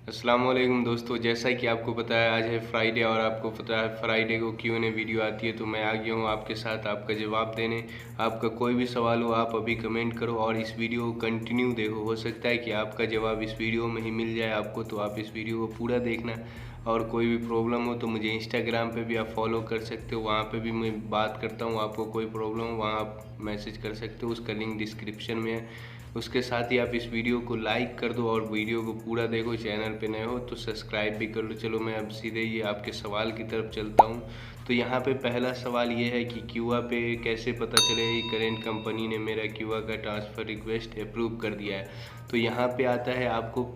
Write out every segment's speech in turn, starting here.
अस्सलाम वालेकुम दोस्तों, जैसा कि आपको पता है आज है फ्राइडे और आपको पता है फ्राइडे को Q&A वीडियो आती है। तो मैं आ गया हूँ आपके साथ आपका जवाब देने। आपका कोई भी सवाल हो आप अभी कमेंट करो और इस वीडियो को कंटिन्यू देखो। हो सकता है कि आपका जवाब इस वीडियो में ही मिल जाए आपको, तो आप इस वीडियो को पूरा देखना। और कोई भी प्रॉब्लम हो तो मुझे इंस्टाग्राम पे भी आप फॉलो कर सकते हो, वहाँ पे भी मैं बात करता हूँ। आपको कोई प्रॉब्लम हो वहाँ आप मैसेज कर सकते हो, उसका लिंक डिस्क्रिप्शन में है। उसके साथ ही आप इस वीडियो को लाइक कर दो और वीडियो को पूरा देखो। चैनल पे नए हो तो सब्सक्राइब भी कर लो। चलो मैं अब सीधे ये आपके सवाल की तरफ चलता हूँ। तो यहाँ पे पहला सवाल ये है कि क्यूआ पे कैसे पता चले कि करेंट कंपनी ने मेरा क्यूआ का ट्रांसफ़र रिक्वेस्ट अप्रूव कर दिया है। तो यहाँ पे आता है आपको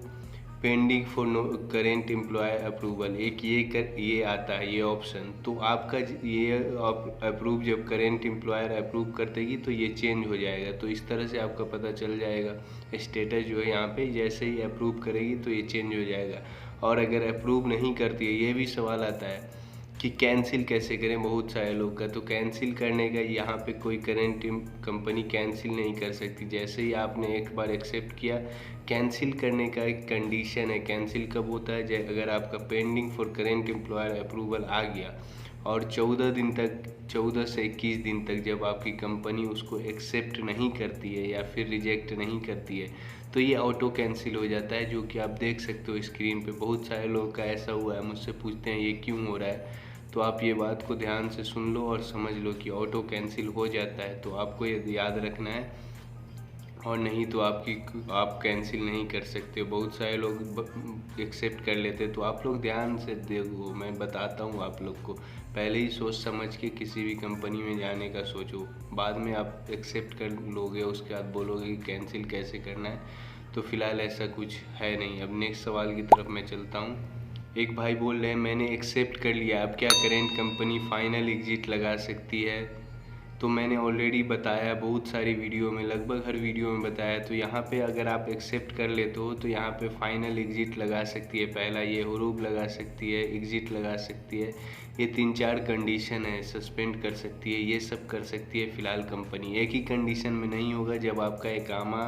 pending for no current employ approval, एक ये आता है ये ऑप्शन। तो आपका ये अप्रूव जब करेंट एम्प्लॉयर अप्रूव कर देगी तो ये चेंज हो जाएगा। तो इस तरह से आपका पता चल जाएगा स्टेटस जो है यहाँ पे, जैसे ही अप्रूव करेगी तो ये चेंज हो जाएगा। और अगर अप्रूव नहीं करती है, ये भी सवाल आता है कि कैंसिल कैसे करें बहुत सारे लोग का। तो कैंसिल करने का यहाँ पे कोई करेंट कंपनी कैंसिल नहीं कर सकती। जैसे ही आपने एक बार एक्सेप्ट किया, कैंसिल करने का एक कंडीशन है। कैंसिल कब होता है? अगर आपका pending for current employer approval आ गया और 14 दिन तक, 14 से 21 दिन तक जब आपकी कंपनी उसको एक्सेप्ट नहीं करती है या फिर रिजेक्ट नहीं करती है, तो ये ऑटो कैंसिल हो जाता है। जो कि आप देख सकते हो स्क्रीन पे, बहुत सारे लोग का ऐसा हुआ है, मुझसे पूछते हैं ये क्यों हो रहा है। तो आप ये बात को ध्यान से सुन लो और समझ लो कि ऑटो कैंसिल हो जाता है। तो आपको ये याद रखना है, और नहीं तो आप कैंसिल नहीं कर सकते। बहुत सारे लोग एक्सेप्ट कर लेते, तो आप लोग ध्यान से देखो, मैं बताता हूँ आप लोग को। पहले ही सोच समझ के किसी भी कंपनी में जाने का सोचो, बाद में आप एक्सेप्ट कर लोगे उसके बाद बोलोगे कि कैंसिल कैसे करना है। तो फिलहाल ऐसा कुछ है नहीं। अब नेक्स्ट सवाल की तरफ मैं चलता हूँ। एक भाई बोल रहे हैं मैंने एक्सेप्ट कर लिया, अब क्या करेंट कंपनी फाइनल एग्जिट लगा सकती है? तो मैंने ऑलरेडी बताया बहुत सारी वीडियो में, लगभग हर वीडियो में बताया। तो यहाँ पे अगर आप एक्सेप्ट कर लेते हो तो यहाँ पे फाइनल एग्जिट लगा सकती है। पहला ये हरूब लगा सकती है, एग्जिट लगा सकती है, ये 3-4 कंडीशन है। सस्पेंड कर सकती है, ये सब कर सकती है फ़िलहाल कंपनी। एक ही कंडीशन में नहीं होगा, जब आपका इकामा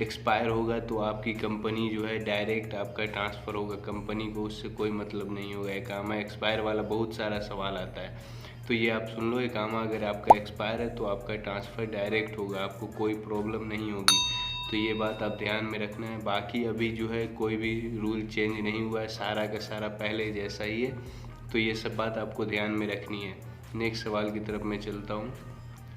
एक्सपायर होगा तो आपकी कंपनी जो है डायरेक्ट आपका ट्रांसफ़र होगा, कंपनी को उससे कोई मतलब नहीं होगा। इकामा एक्सपायर वाला बहुत सारा सवाल आता है, तो ये आप सुन लो। इकामा अगर आपका एक्सपायर है तो आपका ट्रांसफ़र डायरेक्ट होगा, आपको कोई प्रॉब्लम नहीं होगी। तो ये बात आप ध्यान में रखना है। बाकी अभी जो है कोई भी रूल चेंज नहीं हुआ है, सारा का सारा पहले जैसा ही है। तो ये सब बात आपको ध्यान में रखनी है। नेक्स्ट सवाल की तरफ मैं चलता हूँ।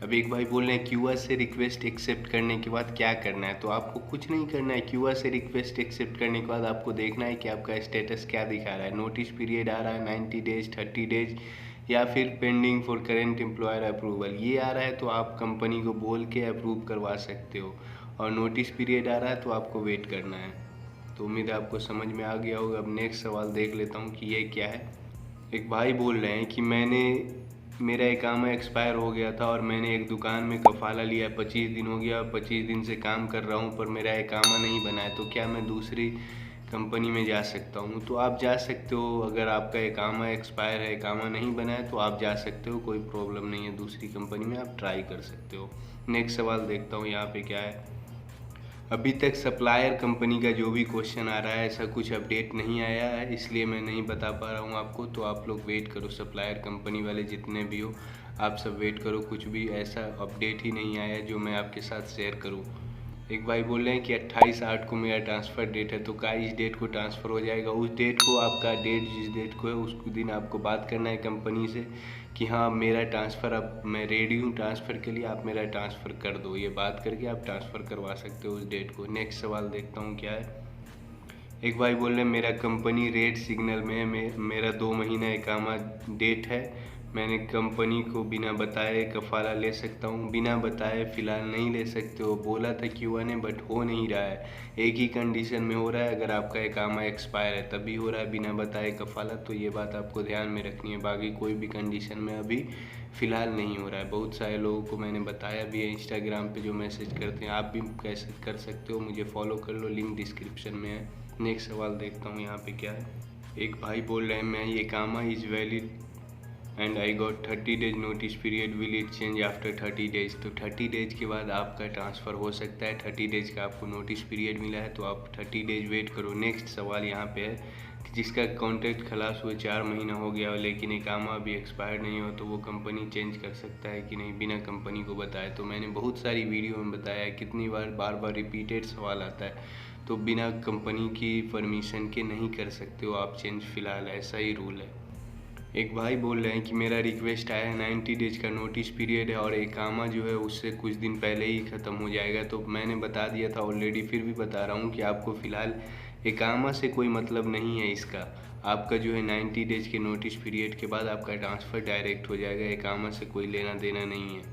अब एक भाई बोल रहे हैं क्यूआ से रिक्वेस्ट एक्सेप्ट करने के बाद क्या करना है? तो आपको कुछ नहीं करना है। क्यूआ से रिक्वेस्ट एक्सेप्ट करने के बाद आपको देखना है कि आपका स्टेटस क्या दिखा रहा है। नोटिस पीरियड आ रहा है 90 डेज, 30 डेज, या फिर pending for current employer approval ये आ रहा है तो आप कंपनी को बोल के अप्रूव करवा सकते हो। और नोटिस पीरियड आ रहा है तो आपको वेट करना है। तो उम्मीद है आपको समझ में आ गया होगा। अब नेक्स्ट सवाल देख लेता हूँ कि ये क्या है। एक भाई बोल रहे हैं कि मेरा इकामा एक्सपायर हो गया था और मैंने एक दुकान में कफ़ाला लिया, 25 दिन हो गया और 25 दिन से काम कर रहा हूँ पर मेरा इकामा नहीं बना है। तो क्या मैं दूसरी कंपनी में जा सकता हूँ? तो आप जा सकते हो। अगर आपका इकामा एक्सपायर है, इकामा नहीं बना है, तो आप जा सकते हो, कोई प्रॉब्लम नहीं है। दूसरी कंपनी में आप ट्राई कर सकते हो। नेक्स्ट सवाल देखता हूँ यहाँ पे क्या है। अभी तक सप्लायर कंपनी का जो भी क्वेश्चन आ रहा है ऐसा कुछ अपडेट नहीं आया है, इसलिए मैं नहीं बता पा रहा हूँ आपको। तो आप लोग वेट करो, सप्लायर कंपनी वाले जितने भी हो आप सब वेट करो। कुछ भी ऐसा अपडेट ही नहीं आया है जो मैं आपके साथ शेयर करूँ। एक भाई बोल रहे हैं कि 28/8 को मेरा ट्रांसफ़र डेट है, तो क्या इस डेट को ट्रांसफ़र हो जाएगा? उस डेट को, आपका डेट जिस डेट को है उस दिन आपको बात करना है कंपनी से कि हाँ मेरा ट्रांसफ़र, अब मैं रेडी हूँ ट्रांसफ़र के लिए, आप मेरा ट्रांसफ़र कर दो। ये बात करके आप ट्रांसफ़र करवा सकते हो उस डेट को। नेक्स्ट सवाल देखता हूँ क्या है। एक भाई बोल रहे हैं मेरा कंपनी रेड सिग्नल में है, मेरा 2 महीना इकामा डेट है, मैंने कंपनी को बिना बताए कफ़ाला ले सकता हूँ? बिना बताए फ़िलहाल नहीं ले सकते हो, बोला था क्यूआ ने, बट हो नहीं रहा है। एक ही कंडीशन में हो रहा है, अगर आपका इकामा एक्सपायर है तभी हो रहा है बिना बताए कफ़ाला। तो ये बात आपको ध्यान में रखनी है। बाकी कोई भी कंडीशन में अभी फ़िलहाल नहीं हो रहा है। बहुत सारे लोगों को मैंने बताया भी है इंस्टाग्राम पे जो मैसेज करते हैं, आप भी कैसे कर सकते हो, मुझे फॉलो कर लो, लिंक डिस्क्रिप्शन में है। नेक्स्ट सवाल देखता हूँ यहाँ पे क्या है। एक भाई बोल रहे हैं मैं ये comma is valid and I got 30 days notice period, will it change after 30 days. तो 30 डेज के बाद आपका ट्रांसफ़र हो सकता है। 30 डेज का आपको नोटिस पीरियड मिला है तो आप 30 डेज वेट करो। नेक्स्ट सवाल यहाँ पे है कि जिसका कॉन्ट्रैक्ट खलास हुए 4 महीना हो गया हो लेकिन इकामा अभी एक्सपायर नहीं हो तो वो कंपनी चेंज कर सकता है कि नहीं बिना कंपनी को बताए। तो मैंने बहुत सारी वीडियो में बताया, कितनी बार बार रिपीटेड सवाल आता है। तो बिना कंपनी की परमिशन के नहीं कर सकते हो आप चेंज, फ़िलहाल ऐसा ही रूल है। एक भाई बोल रहे हैं कि मेरा रिक्वेस्ट आया है, 90 डेज का नोटिस पीरियड है और इकामा जो है उससे कुछ दिन पहले ही ख़त्म हो जाएगा। तो मैंने बता दिया था ऑलरेडी, फिर भी बता रहा हूँ कि आपको फ़िलहाल इकामा से कोई मतलब नहीं है इसका। आपका जो है 90 डेज के नोटिस पीरियड के बाद आपका ट्रांसफ़र डायरेक्ट हो जाएगा, इकामा से कोई लेना देना नहीं है।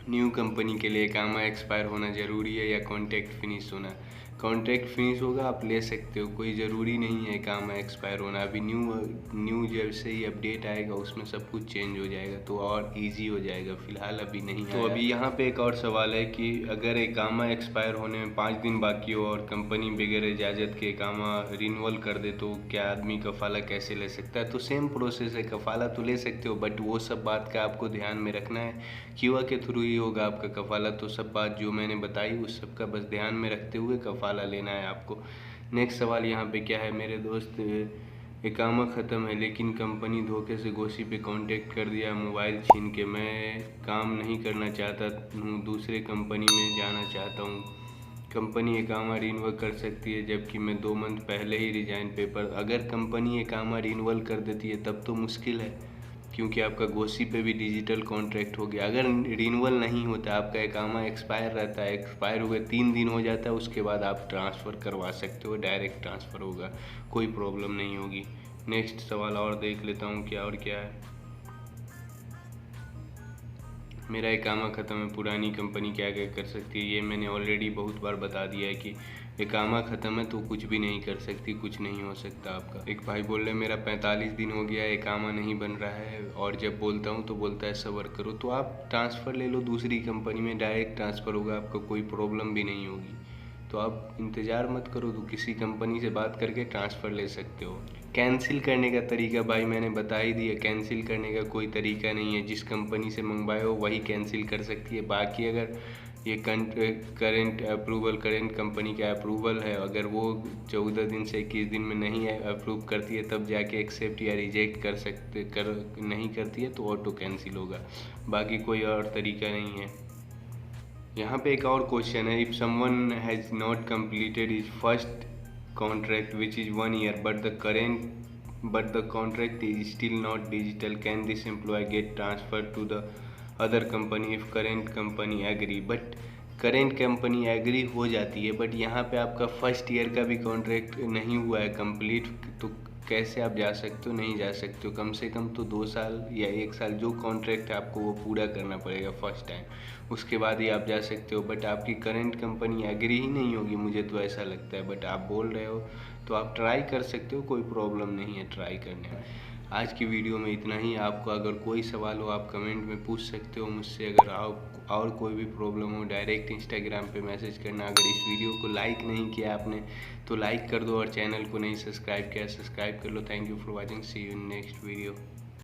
न्यू कंपनी के लिए इकामा एक्सपायर होना ज़रूरी है या कॉन्ट्रैक्ट फिनिश होना? कॉन्ट्रैक्ट फिनिश होगा आप ले सकते हो, कोई ज़रूरी नहीं है इकामा एक्सपायर होना। अभी न्यू जैसे ही अपडेट आएगा उसमें सब कुछ चेंज हो जाएगा तो और इजी हो जाएगा, फ़िलहाल अभी नहीं आया। तो अभी यहाँ पे एक और सवाल है कि अगर इकामा एक्सपायर होने में 5 दिन बाकी हो और कंपनी बगैर इजाज़त के इकामा रिन्यूअल कर दे तो क्या आदमी कफ़ाला कैसे ले सकता है? तो सेम प्रोसेस है, कफ़ाला तो ले सकते हो बट वो सब बात का आपको ध्यान में रखना है। क्यूआ के थ्रू ही होगा आपका कफ़ाला, तो सब बात जो मैंने बताई उस सब का बस ध्यान में रखते हुए कफ़ाला लेना है आपको। नेक्स्ट सवाल यहाँ पे क्या है, मेरे दोस्त इकामा ख़त्म है लेकिन कंपनी धोखे से गोशी पे कांटेक्ट कर दिया मोबाइल छीन के, मैं काम नहीं करना चाहता हूँ, दूसरे कंपनी में जाना चाहता हूँ, कंपनी इकामा रिन्यूअल कर सकती है जबकि मैं 2 मंथ पहले ही रिजाइन पेपर। अगर कंपनी इकामा रिन्यूअल कर देती है तब तो मुश्किल है क्योंकि आपका गोशी पे भी डिजिटल कॉन्ट्रैक्ट हो गया। अगर रिन्यूअल नहीं होता, आपका इकामा एक्सपायर रहता है, एक्सपायर हुए 3 दिन हो जाता है, उसके बाद आप ट्रांसफ़र करवा सकते हो, डायरेक्ट ट्रांसफ़र होगा, कोई प्रॉब्लम नहीं होगी। नेक्स्ट सवाल और देख लेता हूँ क्या और क्या है। मेरा इकामा ख़त्म है, पुरानी कंपनी क्या क्या कर सकती है? ये मैंने ऑलरेडी बहुत बार बता दिया है कि इकामा ख़त्म है तो कुछ भी नहीं कर सकती, कुछ नहीं हो सकता आपका। एक भाई बोल रहे मेरा 45 दिन हो गया है, इकामा नहीं बन रहा है और जब बोलता हूँ तो बोलता है सब्र करो। तो आप ट्रांसफ़र ले लो दूसरी कंपनी में, डायरेक्ट ट्रांसफ़र होगा, आपको कोई प्रॉब्लम भी नहीं होगी। तो आप इंतज़ार मत करो, तो किसी कंपनी से बात करके ट्रांसफ़र ले सकते हो। कैंसिल करने का तरीका भाई मैंने बता ही दिया, कैंसिल करने का कोई तरीका नहीं है, जिस कंपनी से मंगवाए हो वही कैंसिल कर सकती है। बाकी अगर ये करेंट अप्रूवल, करेंट कंपनी का अप्रूवल है, अगर वो 14 दिन से 21 दिन में नहीं है अप्रूव करती है तब जाके एक्सेप्ट या रिजेक्ट नहीं करती है तो ऑटो कैंसिल होगा, बाकी कोई और तरीका नहीं है। यहाँ पे एक और क्वेश्चन है, if someone has not completed his first contract which is 1 year but the contract is still not digital, can this employee get transferred to the other company if current company agree? But current company agree हो जाती है, but यहाँ पे आपका first year का भी contract नहीं हुआ है कंप्लीट, तो कैसे आप जा सकते हो? नहीं जा सकते हो, कम से कम तो 2 साल या 1 साल जो कॉन्ट्रैक्ट है आपको वो पूरा करना पड़ेगा फर्स्ट टाइम, उसके बाद ही आप जा सकते हो। बट आपकी करंट कंपनी एग्री ही नहीं होगी, मुझे तो ऐसा लगता है, बट आप बोल रहे हो तो आप ट्राई कर सकते हो, कोई प्रॉब्लम नहीं है ट्राई करने में। आज की वीडियो में इतना ही। आपको अगर कोई सवाल हो आप कमेंट में पूछ सकते हो मुझसे, अगर आप और कोई भी प्रॉब्लम हो डायरेक्ट इंस्टाग्राम पे मैसेज करना। अगर इस वीडियो को लाइक नहीं किया आपने तो लाइक कर दो और चैनल को नहीं सब्सक्राइब किया सब्सक्राइब कर लो। Thank you for watching, see you in next video.